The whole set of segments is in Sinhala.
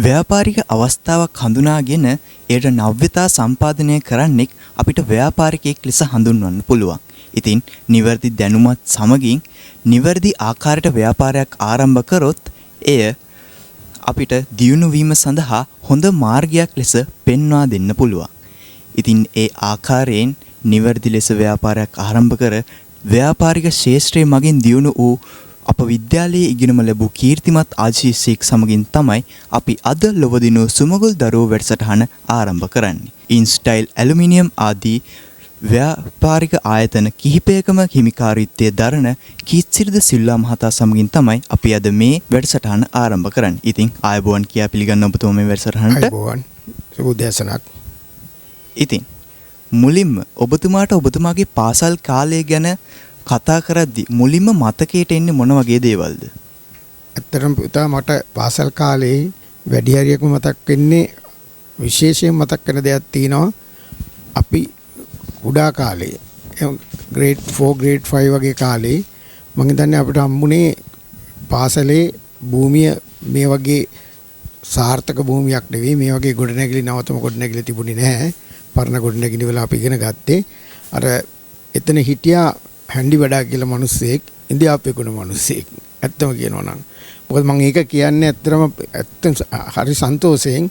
ව්‍යාපාරික අවස්ථාවක් හඳුනාගෙන ඒට නව්‍යතා සම්පාදනය කරන්නෙක් අපිට ව්‍යාපාරිකයෙක් ලෙස හඳුන්වන්න පුළුවන්. ඉතින් නිවැරදි දැනුමත් සමගින් නිවැරදි ආකාරයට ව්‍යාපාරයක් ආරම්භ කරොත් එය අපිට දියුණු වීම සඳහා හොඳ මාර්ගයක් ලෙස පෙන්වා දෙන්න පුළුවන්. ඉතින් ඒ ආකාරයෙන් නිවැරදි ලෙස ව්‍යාපාරයක් ආරම්භ කර ව්‍යාපාරික ශාස්ත්‍රයේ මගින් දියුණු වූ අප විද්‍යාලයේ ඉගෙනම ලැබූ කීර්තිමත් ආජීවයෙක් සමගින් තමයි අපි අද ලොවදිනු සුමගුල් දරුවෝ වැඩසටහන ආරම්භ කරන්නේ. ඉන්ස්ටයිල් ඇලුමිනියම් ආදී ව්‍යාපාරික ආයතන කිහිපයකම හිමිකාරීත්වය දරන කීත්සිරිද සිල්වා මහතා සමගින් තමයි අපි අද මේ වැඩසටහන ආරම්භ කරන්නේ. ඉතින් ආයුබෝවන් කියා පිළිගන්න ඔබතුමා මේ වැඩසටහනට. ආයුබෝවන්. සුබ උදෑසනක්. ඉතින් මුලින්ම ඔබතුමාට ඔබතුමාගේ පාසල් කාලය ගැන කතා කරද්දී මුලින්ම මතකයට එන්නේ මොන වගේ දේවල්ද? ඇත්තටම පුතා මට පාසල් කාලේ වැඩි හරියක්ම මතක් වෙන්නේ විශේෂයෙන් මතක් වෙන දෙයක් තියෙනවා. අපි කුඩා කාලේ grade 4 grade 5 වගේ කාලේ මම හිතන්නේ අපිට හම්බුනේ පාසලේ භූමිය මේ වගේ සාර්ථක භූමියක් නෙවෙයි. මේ වගේ ගොඩනැගිලි නවතම ගොඩනැගිලි තිබුණේ නැහැ. පරණ ගොඩනැගිලි වල අපි ඉගෙන ගත්තේ අර එතන හිටියා හැන්ඩි වඩා කියලා මිනිස්සෙක්, ඉන්දියාපේ ගුණ මිනිස්සෙක්. ඇත්තම කියනවා නම් මොකද මම ඒක කියන්නේ ඇත්තම හරි සන්තෝෂයෙන්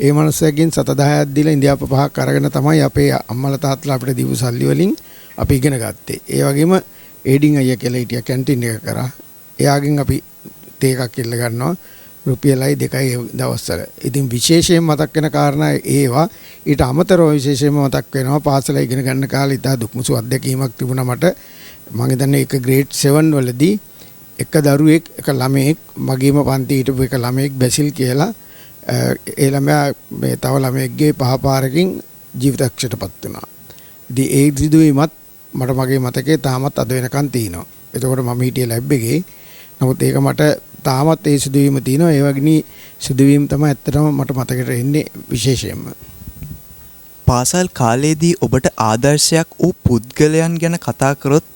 ඒ මිනිස්සගෙන් 7-10ක් දීලා ඉන්දියාප 5ක් අරගෙන තමයි අපේ අම්මලා තාත්තලා අපිට දීපු සල්ලි වලින් අපි ඉගෙන ගත්තේ. ඒ වගේම ඒඩින් අයියා කියලා හිටියා කැන්ටින් එක කරා. එයාගෙන් අපි තේ එකක් ඉල්ල ගන්නවා රුපියලයි 2යි දවස්වල. ඉතින් විශේෂයෙන් මතක් වෙන කාරණා ඒවා. ඊට අමතරව විශේෂයෙන්ම මතක් වෙනවා පාසල ඉගෙන ගන්න කාලේ ඉතා දුක්මුසු අත්දැකීමක් තිබුණා මට. මම හිතන්නේ ඒක grade 7 වලදී එක දරුවෙක් එක ළමයෙක් මගේම පන්ති හිටපු එක ළමයෙක් බැසිල් කියලා ඒ ළමයා මේ තව ළමයෙක්ගේ පහපාරකින් ජීවිතක්ෂයටපත් වුණා. ඉතින් ඒ සිදුවීමත් මට මගේ මතකේ තාමත් අද වෙනකන් තියෙනවා. එතකොට මම හිටියේ ලැබ් එකේ. නමුත් ඒක මට තාමත් ඒ සිදුවීම තියෙනවා. ඒ වගේ සිදුවීම් තමයි ඇත්තටම මට මතකයට එන්නේ විශේෂයෙන්ම. පාසල් කාලයේදී ඔබට ආදර්ශයක් වූ පුද්ගලයන් ගැන කතා කරොත්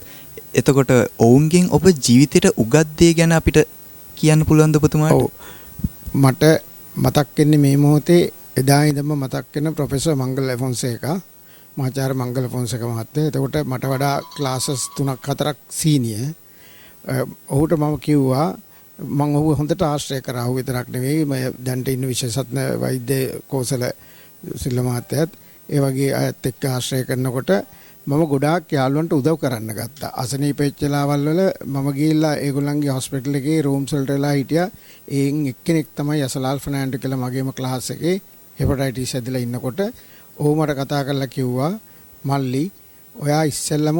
එතකොට ඔවුන්ගෙන් ඔබ ජීවිතයට උගත් දේ ගැන අපිට කියන්න පුළුවන්ද ඔබතුමාට? ඔව්. මට මතක් වෙන්නේ මේ මොහොතේ එදා ඉඳන්ම මතක් වෙන ප්‍රොෆෙසර් මංගල ෆොන්සේකා මහාචාර්ය මංගල ෆොන්සේකා මහත්තයා. එතකොට මට වඩා ක්ලාසස් 3-4ක් සීනියර්. ඔහුට මම කිව්වා මම ඔහු හොඳට ආශ්‍රය කරා. ඔහු විතරක් නෙවෙයි මම දැන්ට ඉන්න විශේෂඥ වෛද්‍ය කෝසල සිල්වා මහත්තයාත් ඒ වගේ අයත් එක්ක ආශ්‍රය කරනකොට මම ගොඩාක් යාළුවන්ට උදව් කරන්න ගත්තා. අසනීප වෙච්චලාවල් වල මම ගිහිල්ලා ඒගොල්ලන්ගේ හොස්පිටල් එකේ රූම්ස් වලට වෙලා හිටියා. ඒන් එක්කෙනෙක් තමයි යසලාල් ෆර්නෑන්ඩෝ කියලා මගේම ක්ලාස් එකේ හෙපටයිටිස් ඇදලා ඉන්නකොට ඔහු මට කතා කරලා කිව්වා මල්ලි ඔයා ඉස්සෙල්ලම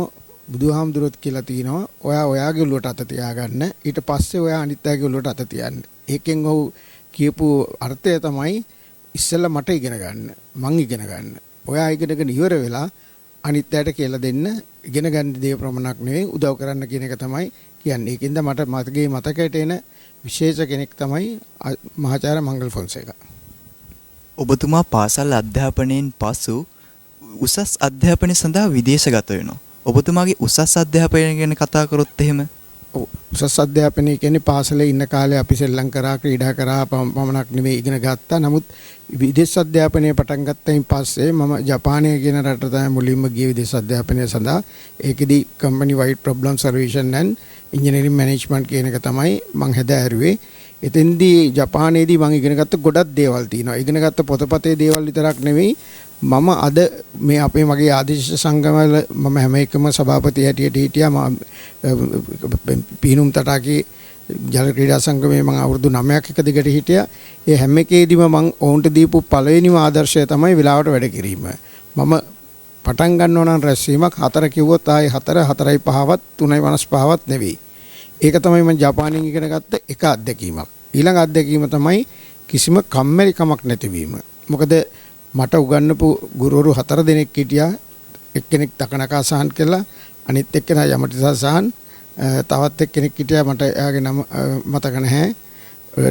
බුදුහාමුදුරුවෝ කියලා තිනවා ඔයා ඔයාගේ ඔළුවට අත තියාගන්න ඊට පස්සේ ඔයා අනිත් අයගේ ඔළුවට අත තියන්න. ඒකෙන් ඔහු කියපු අර්ථය තමයි ඉස්සෙල්ලා මට ඉගෙන ගන්න. මං ඉගෙන ගන්න. ඔයා ඉගෙනගෙන ඉවර වෙලා අනිත් අයට කියලා දෙන්න. ඉගෙන ගන්න දේ ප්‍රමාණයක් නෙවෙයි උදව් කරන්න කියන එක තමයි කියන්නේ. ඒකින්ද මට මතකයට එන විශේෂ කෙනෙක් තමයි මහාචාර්ය මංගල ෆොන්සේකා. ඔබතුමා පාසල් අධ්‍යාපනයෙන් පසු උසස් අධ්‍යාපනය සඳහා විදේශගත වෙනවා. ඔබතුමාගේ උසස් අධ්‍යාපනය ගැන කතා කරොත් එහෙම? ඔව්. උසස් අධ්‍යාපනය කියන්නේ පාසලේ ඉන්න කාලේ අපි සෙල්ලම් කරා, ක්‍රීඩා කරා පමණක් නෙමෙයි ඉගෙන ගත්තා. නමුත් විදේශ අධ්‍යාපනය පටන් ගත්තයින් පස්සේ මම ජපානය කියන රටට තමයි මුලින්ම ගියේ විදේශ අධ්‍යාපනය සඳහා. ඒකෙදි company wide problem solution and engineering management කියන එක තමයි මම හැදෑරුවේ. එතෙන්දී ජපානයේදී මම ඉගෙන ගත්ත ගොඩක් දේවල් තියෙනවා. ඉගෙන ගත්ත පොතපතේ දේවල් විතරක් නෙවෙයි මම අද මේ අපේ මගේ ආදේශ සංගමවල මම හැම එකම සභාපති හැටියට හිටියා. මම පීනුම් තටාකේ ජල ක්‍රීඩා සංගමයේ මම අවුරුදු 9ක් එක දිගට හිටියා. ඒ හැම එකේදීම මම ඔවුන්ට දීපු පළවෙනිම ආදර්ශය තමයි වෙලාවට වැඩ කිරීම. මම පටන් ගන්නව නම් රැස්වීමක් 4 කිව්වොත් ආයේ 4 4:05වත් 3:55වත් නෙවෙයි. ඒක තමයි මම ජපානයෙන් ඉගෙන ගත්ත එක අත්දැකීමක්. ඊළඟ අත්දැකීම තමයි කිසිම කම්මැලිකමක් නැතිවීම. මොකද මට උගන්වපු ගුරුවරු 4 දෙනෙක් හිටියා. එක්කෙනෙක් තකනකා සහන් කියලා, අනිත් එක්කෙනා යමටිසා සහන්, තවත් එක්කෙනෙක් හිටියා මට එයාගේ නම මතක නැහැ.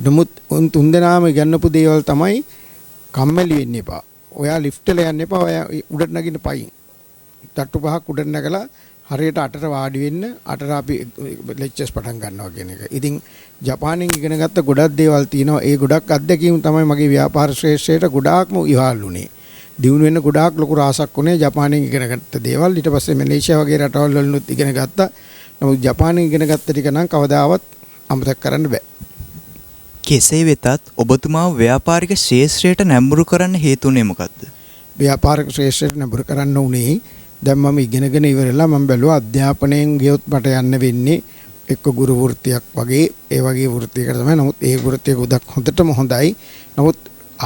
නමුත් උන් 3 දෙනාම ඉගෙනපු දේවල් තමයි කම්මැලි වෙන්න එපා. ඔයා ලිෆ්ට් එක යන්න එපා. ඔයා උඩට නගින්න පයින්. තට්ටු 5ක් උඩට නැගලා හරියට 8ට වාඩි වෙන්න 8ට අපි ලෙක්චර්ස් පටන් ගන්නවා කියන එක. ඉතින් ජපානයෙන් ඉගෙන ගත්ත ගොඩක් දේවල් තියෙනවා. ඒ ගොඩක් අත්දැකීම් තමයි මගේ ව්‍යාපාර ශ්‍රේෂ්ඨයට ගොඩාක්ම ඉවහල් වුණේ. දිනු වෙන්න ගොඩාක් ලොකු රාසක් වුණේ ජපානයෙන් ඉගෙන ගත්ත දේවල්. ඊට පස්සේ මැලේසියා වගේ රටවල් වලිනුත් ඉගෙන ගත්තා. නමුත් ජපානයෙන් ඉගෙන ගත්ත ටික නම් කවදාවත් අමතක කරන්න බෑ. කෙසේ වෙතත් ඔබතුමාව ව්‍යාපාරික ශාස්ත්‍රයට නැඹුරු කරන්න හේතුනේ මොකද්ද? ව්‍යාපාරික ශ්‍රේෂ්ඨයට නැඹුරු කරන්න උනේ දැන් මම ඉගෙනගෙන ඉවරලා මම බැලුවා අධ්‍යාපනයෙන් ගියොත් මට යන්න වෙන්නේ එක්ක ගුරු වෘත්තියක් වගේ ඒ වගේ වෘත්තියකට තමයි. නමුත් ඒ වෘත්තිය ගොඩක් හොඳටම හොඳයි. නමුත්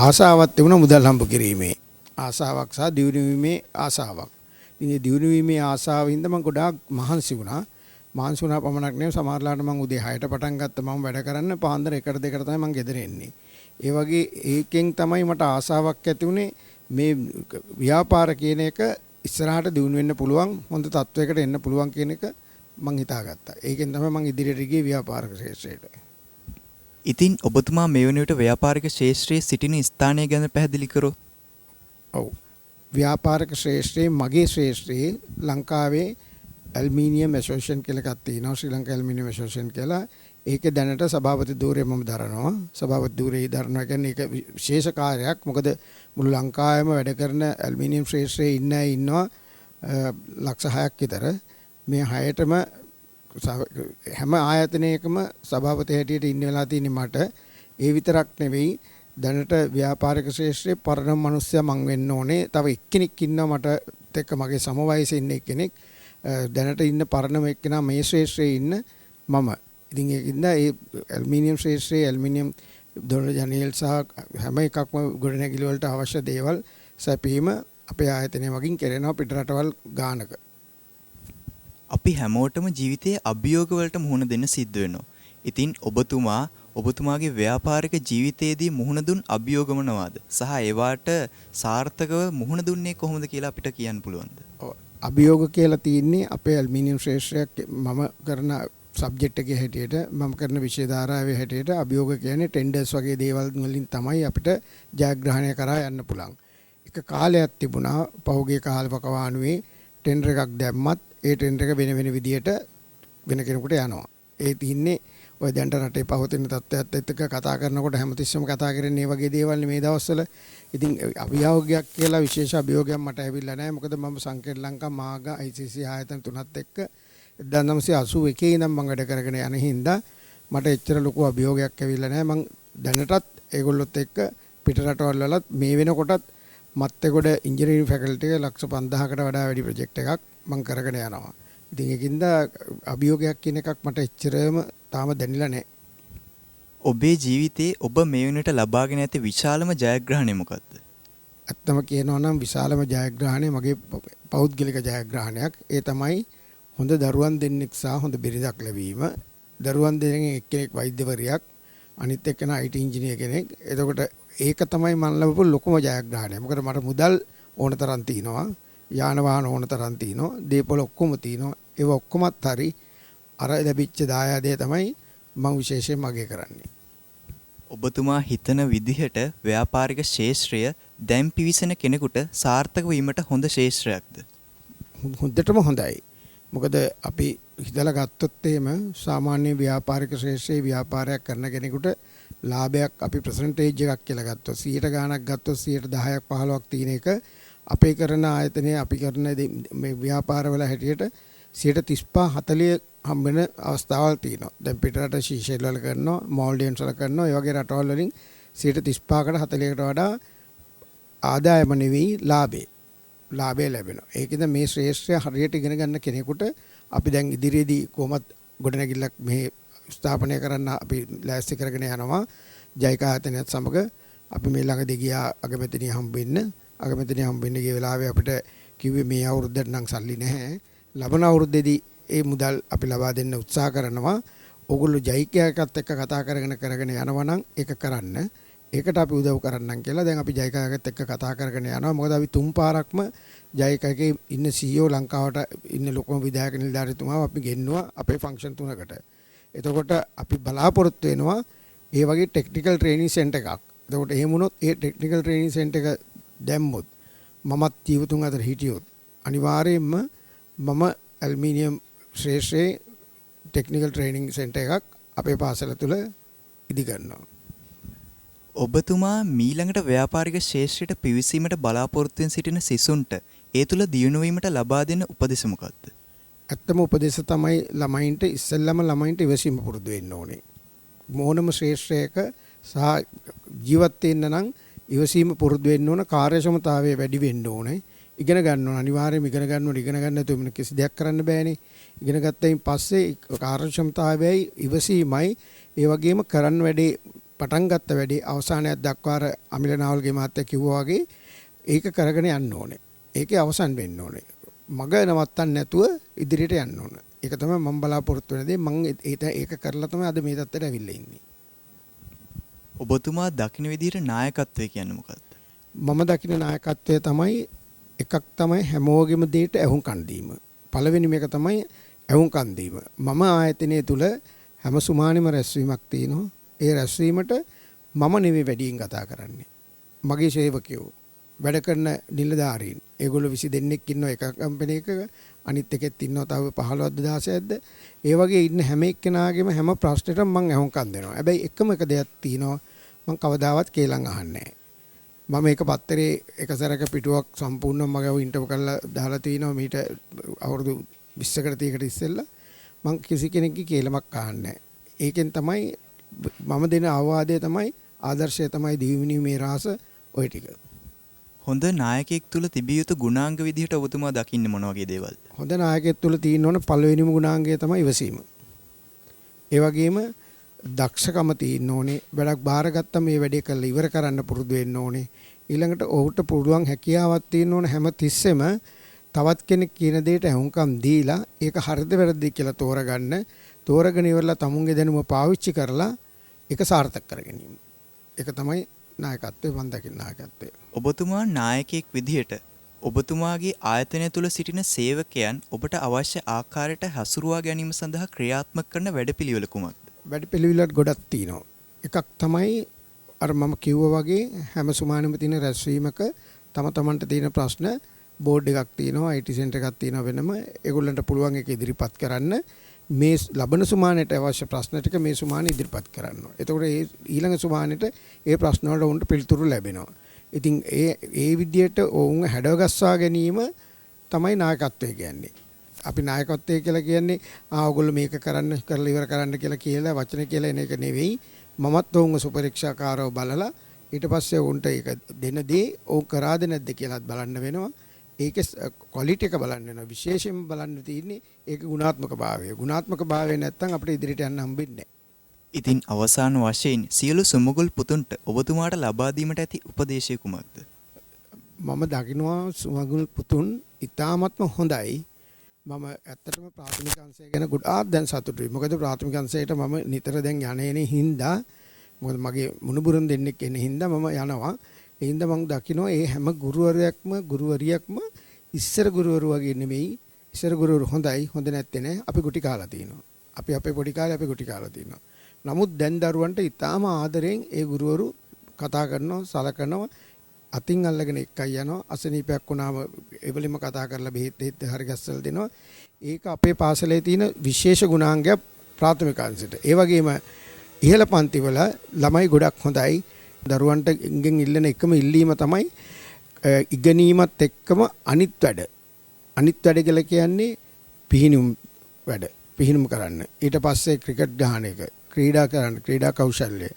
ආසාවක් තිබුණා මුදල් හම්බ කිරීමේ. ආසාවක් සහ දියුණු වීමේ ආසාවක්. ඉතින් දියුණු වීමේ ආසාවින්ද මම ගොඩාක් මහන්සි වුණා. මහන්සි වුණා පමණක් නෙවෙයි සමහරලාට මම උදේ 6ට පටන් ගත්තා මම වැඩ කරන්න පාන්දර 1ට 2ට තමයි මම ගෙදර එන්නේ. ඒ වගේ ඒකෙන් තමයි මට ආසාවක් ඇති වුණේ මේ ව්‍යාපාර කියන එක ඉස්සරහට දියුණු වෙන්න පුළුවන් හොඳ තත්වයකට එන්න පුළුවන් කියන එක මම හිතාගත්තා. ඒකෙන් තමයි මම ඉදිරියට ගියේ ව්‍යාපාරික ශාස්ත්‍රයට. ඉතින් ඔබතුමා මේ වන විට ව්‍යාපාරික ශාස්ත්‍රයේ සිටින ස්ථානය ගැන පැහැදිලි කරොත්. ඔව්. ව්‍යාපාරික ශාස්ත්‍රයේ මගේ ශාස්ත්‍රයේ ලංකාවේ ඇල්මීනියම් ඇසෝසියේෂන් කියලා එකක් තියෙනවා. ශ්‍රී ලංකා ඇල්මීනියම් ඇසෝසියේෂන් කියලා. ඒකේ දැනට සභාපති ධූරය මම දරනවා. සභාපති ධූරය දරනවා කියන්නේ ඒක විශේෂ කාර්යයක්. මොකද මුළු ලංකාවෙම වැඩ කරන ඇල්මීනියම් ශාස්ත්‍රයේ ඉන්න අය ඉන්නවා ලක්ෂ 6ක් විතර. මේ 6ටම හැම ආයතනයකම සභාපති හැටියට ඉන්න වෙලා තියෙන්නේ මට. ඒ විතරක් නෙවෙයි දැනට ව්‍යාපාරික ශාස්ත්‍රයේ පරණ මිනිස්සයා මං වෙන්න ඕනේ. තව එක්කෙනෙක් ඉන්නවා මට එක්ක මගේ සම වයසේ ඉන්න එක්කෙනෙක්. දැනට ඉන්න පරණම එක්කෙනා මේ ශාස්ත්‍රයේ ඉන්න මම. ඉතින් ඒකින්ද ඒ ඇල්මීනියම් ශාස්ත්‍රයේ ඇල්මීනියම් දොර ජනේල් සහ හැම එකක්ම ගොඩනැගිලි වලට අවශ්‍ය දේවල් සැපීම අපේ ආයතනය මගින් කෙරෙනවා පිට රටවල් ගානක. අපි හැමෝටම ජීවිතයේ අභියෝග වලට මුහුණ දෙන්න සිද්ධ වෙනවා. ඉතින් ඔබතුමාගේ ව්‍යාපාරික ජීවිතයේදී මුහුණ දුන් අභියෝග මොනවාද? සහ ඒවාට සාර්ථකව මුහුණ දුන්නේ කොහොමද කියලා අපිට කියන්න පුළුවන්ද? අභියෝග කියලා තියෙන්නේ අපේ ඇල්මීනියම් ශාස්ත්‍රයක් මම කරන සබ්ජෙක්ට් එකේ හැටියට මම කරන විෂය ධාරාවේ හැටියට අභියෝග කියන්නේ ටෙන්ඩර්ස් වගේ දේවල් වලින් තමයි අපිට ජයග්‍රහණය කරා යන්න පුළුවන්. එක කාලයක් තිබුණා පහුගිය කාලවකවානුවේ ටෙන්ඩර් එකක් දැම්මත් ඒ ටෙන්ඩර් එක වෙන වෙන විදියට වෙන කෙනෙකුට යනවා. ඒ තින්නේ ඔය දැන්ට රටේ පවතින තත්ත්වයත් එක්ක කතා කරනකොට හැමතිස්සෙම කතා කරන්නේ මේ වගේ දේවල් මේ දවස්වල. ඉතින් අභියෝගයක් කියලා විශේෂ අභියෝගයක් මට ඇවිල්ලා නැහැ. මොකද මම සංකේත ලංකා මාගා ICC ආයතන තුනත් එක්ක 1981 ඉඳන් මම වැඩ කරගෙන යන හින්දා මට එච්චර ලොකු අභියෝගයක් ඇවිල්ලා නැහැ. මම දැනටත් ඒගොල්ලොත් එක්ක පිට රටවල් වලත් මේ වෙනකොටත් මත්තේගොඩ ඉංජිනේරින් ෆැකල්ටි එක ලක්ෂ 5000කට වඩා වැඩි ප්‍රොජෙක්ට් එකක් මම කරගෙන යනවා. ඉතින් ඒකින්ද අභියෝගයක් කියන එකක් මට එච්චරම තාම දැනෙලා නැහැ. ඔබේ ජීවිතයේ ඔබ මේ වෙනට ලබාගෙන ඇති විශාලම ජයග්‍රහණය මොකක්ද? ඇත්තම කියනවා නම් විශාලම ජයග්‍රහණය මගේ පෞද්ගලික ජයග්‍රහණයක්. ඒ තමයි හොඳ දරුවන් දෙන්නෙක් සහ හොඳ බිරිඳක් ලැබීම. දරුවන් දෙන්නෙන් එක්කෙනෙක් වෛද්‍යවරියක්, අනිත් එක්කෙනා IT ඉංජිනේර කෙනෙක්. එතකොට ඒක තමයි මම ලැබපු ලොකුම ජයග්‍රහණය. මොකද මට මුදල් ඕන තරම් තියෙනවා, යාන වාහන ඕන තරම් තියෙනවා, දේපොළ ඔක්කොම තියෙනවා. ඒව ඔක්කොමත් හරි අර ලැබිච්ච දායාදය තමයි මම විශේෂයෙන් මගේ කරන්නේ. ඔබතුමා හිතන විදිහට ව්‍යාපාරික ශාස්ත්‍රය දැන් පිවිසෙන කෙනෙකුට සාර්ථක වීමට හොඳ ශාස්ත්‍රයක්ද? හොඳටම හොඳයි. මොකද අපි හිතලා ගත්තොත් එහෙම සාමාන්‍ය ව්‍යාපාරික ශාස්ත්‍රයේ ව්‍යාපාරයක් කරන කෙනෙකුට ලාභයක් අපි පර්සන්ටේජ් එකක් කියලා ගත්තොත් 100 ගාණක් ගත්තොත් 10ක් 15ක් තියෙන එක අපේ කරන ආයතනයේ අපි කරන මේ ව්‍යාපාරවල හැටියට 35-40 හම්බෙන අවස්ථාවල් තියෙනවා. දැන් පිටරට ශීෂෙල් වල කරනවා, මෝල්ඩියන්ස් වල කරනවා. ඒ වගේ රටවල් වලින් 35%කට 40කට වඩා ආදායම නෙවෙයි ලාභය ලැබෙනවා. ඒකෙන්ද මේ ශ්‍රේෂ්ඨය හරියට ඉගෙන ගන්න කෙනෙකුට අපි දැන් ඉදිරියේදී කොහොමත් ගොඩනැගිල්ලක් මේ ස්ථාපනය කරන්න අපි ලෑස්ති කරගෙන යනවා. ජයිකා ආයතනයත් සමග අපි මේ ළඟදී ගියා අගමැතිනිය හම්බෙන්න ගිය වෙලාවේ අපිට කිව්වේ මේ අවුරුද්දට නම් සල්ලි නැහැ. ලබන අවුරුද්දේදී ඒ මුදල් අපි ලබා දෙන්න උත්සාහ කරනවා. ඕගොල්ලෝ ජයිකායකත් එක්ක කතා කරගෙන යනවා නම් ඒක කරන්න. ඒකට අපි උදව් කරන්නම් කියලා දැන් අපි ජයිකායකත් එක්ක කතා කරගෙන යනවා. මොකද අපි තුන් පාරක්ම ජයිකායකේ ඉන්න CEO ලංකාවට ඉන්න ලොකුම විධායක නිලධාරීතුමාව අපි ගෙන්නුවා අපේ ෆන්ක්ෂන් තුනකට. එතකොට අපි බලාපොරොත්තු වෙනවා ඒ වගේ ටෙක්නිකල් ට්‍රේනින් සෙන්ටර් එකක්. එතකොට එහෙම වුණොත් ඒ ටෙක්නිකල් ට්‍රේනින් සෙන්ටර් එක දැම්මොත් මමත් ජීවතුන් අතර හිටියොත් අනිවාර්යයෙන්ම මම ඇල්මීනියම් ශ්‍රේෂ්ඨයේ ටෙක්නිකල් ට්‍රේනින් සෙන්ටර් එකක් අපේ පාසල තුල ඉදිකරනවා. ඔබතුමා මීළඟට ව්‍යාපාරික ශේෂ්ත්‍රයට පිවිසීමට බලාපොරොත්තු වෙන සිටින සිසුන්ට ඒ තුල දියුණු වීමට ලබා දෙන උපදෙස් මොකක්ද? ඇත්තම උපදේශ තමයි ළමයින්ට ඉස්සෙල්ලාම ළමයින්ට ඉවසීම පුරුදු වෙන්න ඕනේ. මොනම ශ්‍රේෂ්ඨයක සහ ජීවත් වෙන්න නම් ඉවසීම පුරුදු වෙන්න ඕන, කාර්යක්ෂමතාවය වැඩි වෙන්න ඕනේ. ඉගෙන ගන්න ඕන, අනිවාර්යයෙන්ම ඉගෙන ගන්න ඕන. ඉගෙන ගන්න නැතුව කිසි දෙයක් කරන්න බෑනේ. ඉගෙන ගත්තයින් පස්සේ කාර්යක්ෂමතාවයයි ඉවසීමයි ඒ වගේම කරන්න වැඩේ පටන් ගත්ත වැඩේ අවසානයක් දක්වා අර අමිලනාවල්ගේ මහත්තයා කිව්වා වගේ ඒක කරගෙන යන්න ඕනේ. ඒකේ අවසන් වෙන්න ඕනේ. මග නවත්තන්න නැතුව ඉදිරියට යන්න ඕන. ඒක තමයි මම බලාපොරොත්තු වෙන දේ. මම ඒක කරලා තමයි අද මේ තත්ත්වයට ඇවිල්ලා ඉන්නේ. ඔබතුමා දකින්න විදිහට නායකත්වය කියන්නේ මොකක්ද? මම දකින නායකත්වය තමයි එකක් තමයි හැමෝගෙම දෙයට ඇහුම්කන් දීම. පළවෙනිම එක තමයි ඇහුම්කන් දීම. මම ආයතනයේ තුල හැම සුමානෙම රැස්වීමක් තියෙනවා. ඒ රැස්වීමට මම නෙවෙයි වැඩියෙන් කතා කරන්නේ. මගේ සේවකයෝ වැඩ කරන නිලධාරීන් ඒගොල්ලෝ 20 දෙනෙක් ඉන්නවා එක කම්පැනි එකක, අනිත් එකෙත් ඉන්නවා තව 15ක්ද 16ක්ද. ඒ වගේ ඉන්න හැම එක්කෙනාගේම හැම ප්‍රශ්නෙටම මම අහුම්කම් දෙනවා. හැබැයි එකම එක දෙයක් තියෙනවා, මම කවදාවත් කේලම් අහන්නේ නැහැ. මම මේක පත්තරේ එක සැරක පිටුවක් සම්පූර්ණයෙන්ම මගව ඉන්ටර්වයුව කරලා දාලා තිනවා මීට අවුරුදු 20කට 30කට ඉස්සෙල්ලා. මම කිසි කෙනෙක්ගේ කේලමක් අහන්නේ නැහැ. ඒකෙන් තමයි මම දෙන අවවාදය තමයි, ආදර්ශය තමයි දිවිවිනීමේ රාස ඔය ටික. හොඳ නායකයෙක් තුල තිබිය යුතු ගුණාංග විදිහට ඔබතුමා දකින්නේ මොන වගේ දේවල්ද? හොඳ නායකයෙක් තුල තියෙන්න ඕන පළවෙනිම ගුණාංගය තමයි ඉවසීම. ඒ වගේම දක්ෂකම තියෙන්න ඕනේ. වැඩක් බාරගත්තම මේ වැඩේ කරලා ඉවර කරන්න පුරුදු වෙන්න ඕනේ. ඊළඟට ඔහුට පුළුවන් හැකියාවක් තියෙන්න ඕන හැම තිස්සෙම තවත් කෙනෙක් කියන දෙයට අහුම්කම් දීලා ඒක හරිද වැරදිද කියලා තෝරගන්න. තෝරගෙන ඉවරලා තමුන්ගේ දැනුම පාවිච්චි කරලා ඒක සාර්ථක කර ගැනීම. ඒක තමයි නායකත්වයේ මම දකින නායකත්වය. ඔබතුමා නායකයෙක් විදිහට ඔබතුමාගේ ආයතනය තුල සිටින සේවකයන් ඔබට අවශ්‍ය ආකාරයට හසුරුවා ගැනීම සඳහා ක්‍රියාත්මක කරන වැඩපිළිවෙල කුමක්ද? වැඩපිළිවෙලක් ගොඩක් තියෙනවා. එකක් තමයි අර මම කිව්වා වගේ හැම සුමානෙම තියෙන රැස්වීමක තම තමන්ට තියෙන ප්‍රශ්න බෝඩ් එකක් තියෙනවා, IT සෙන්ටර් එකක් තියෙනවා වෙනම. ඒගොල්ලන්ට පුළුවන් ඒක ඉදිරිපත් කරන්න. මේ ලබන සුමානෙට අවශ්‍ය ප්‍රශ්න ටික මේ සුමානෙ ඉදිරිපත් කරන්න. එතකොට ඒ ඊළඟ සුමානෙට ඒ ප්‍රශ්න වලට උන්ට පිළිතුරු ලැබෙනවා. ඉතින් ඒ විදියට ඔවුන් හැඩගස්වා ගැනීම තමයි නායකත්වය කියන්නේ. අපි නායකත්වය කියලා කියන්නේ ඔයගොල්ලෝ මේක කරන්න කරලා ඉවර කරන්න කියලා වචන කියලා එන එක නෙවෙයි. මමත් ඔවුන්ව සුපරීක්ෂාකාරව බලලා ඊට පස්සේ උන්ට ඒක දෙන දේ ඔවුන් කරාද නැද්ද කියලාත් බලන්න වෙනවා. ඒකේ ක්වොලිටි එක බලන්න වෙනවා. විශේෂයෙන්ම බලන්න තියෙන්නේ ඒකේ ගුණාත්මක භාවය. ගුණාත්මක භාවය නැත්තම් අපිට ඉදිරියට යන්න හම්බෙන්නේ නැහැ. ඉතින් අවසාන වශයෙන් සියලු සුමගුල් පුතුන්ට ඔබතුමාට ලබා දීමට ඇති උපදේශය කුමක්ද? මම දකිනවා සුමගුල් පුතුන් ඉතාමත්ම හොඳයි. මම ඇත්තටම ප්‍රාථමික අංශය ගැන ගොඩාක් දැන් සතුටුයි. මොකද ප්‍රාථමික අංශයට මම නිතර දැන් යන්නේ හින්දා, මොකද මගේ මුණුබුරුන් දෙන්නෙක් එන්නේ හින්දා මම යනවා. ඒ හින්දා මම දකිනවා ඒ හැම ගුරුවරියක්ම ඉස්සර ගුරුවරු වගේ නෙමෙයි. ඉස්සර ගුරුවරු හොඳයි, හොඳ නැත්තේ නෑ. අපි ගුටි කාලා තිනවා. අපි අපේ පොඩි කාලේ අපි ගුටි කාලා තිනවා. නමුත් දැන් දරුවන්ට ඉතාම ආදරෙන් ඒ ගුරුවරු කතා කරනවා, සලකනවා. අතින් අල්ලගෙන එක්කයි යනවා. අසනීපයක් වුණාම එවලින්ම කතා කරලා බෙහෙත් හරි ගස්සලා දෙනවා. ඒක අපේ පාසලේ තියෙන විශේෂ ගුණාංගයක් ප්‍රාථමික අංශයට. ඒ වගේම ඉහළ පන්තිවල ළමයි ගොඩක් හොඳයි. දරුවන්ට ඉංගෙන් ඉල්ලන එකම ඉල්ලීම තමයි ඉගෙනීමත් එක්කම අනිත් වැඩ කියලා කියන්නේ පිහිනුම් වැඩ. පිහිනුම් කරන්න. ඊට පස්සේ ක්‍රිකට් ගහන එක, ක්‍රීඩා කරන්න, ක්‍රීඩා කෞශල්‍ය,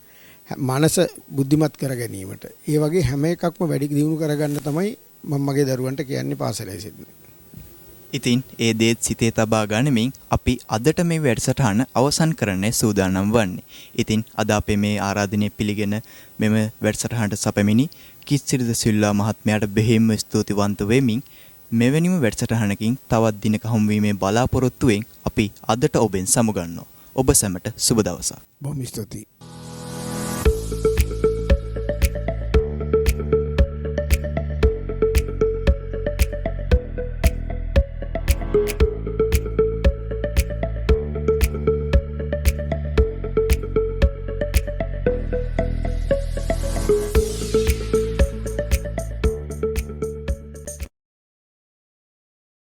මනස බුද්ධිමත් කර ගැනීමට. ඒ වගේ හැම එකක්ම වැඩි දියුණු කරගන්න තමයි මම මගේ දරුවන්ට කියන්නේ පාසලේ සිටින. ඉතින් ඒ දේත් සිතේ තබා ගනිමින් අපි අදට මේ වැඩසටහන අවසන් කරන්නයි සූදානම් වන්නේ. ඉතින් අද අපේ මේ ආරාධනය පිළිගෙන මෙම වැඩසටහනට සැපමිනි කිස්සිරිද සිල්වා මහත්මයාට බෙහෙම්ම ස්තුතිවන්ත වෙමින් මෙවැනිම වැඩසටහනකින් තවත් දිනක හමුවීමේ බලාපොරොත්තුවෙන් අපි අදට ඔබෙන් සමුගන්නවා. ඔබ සැමට සුබ දවසක්. බොහොම ස්තුතියි.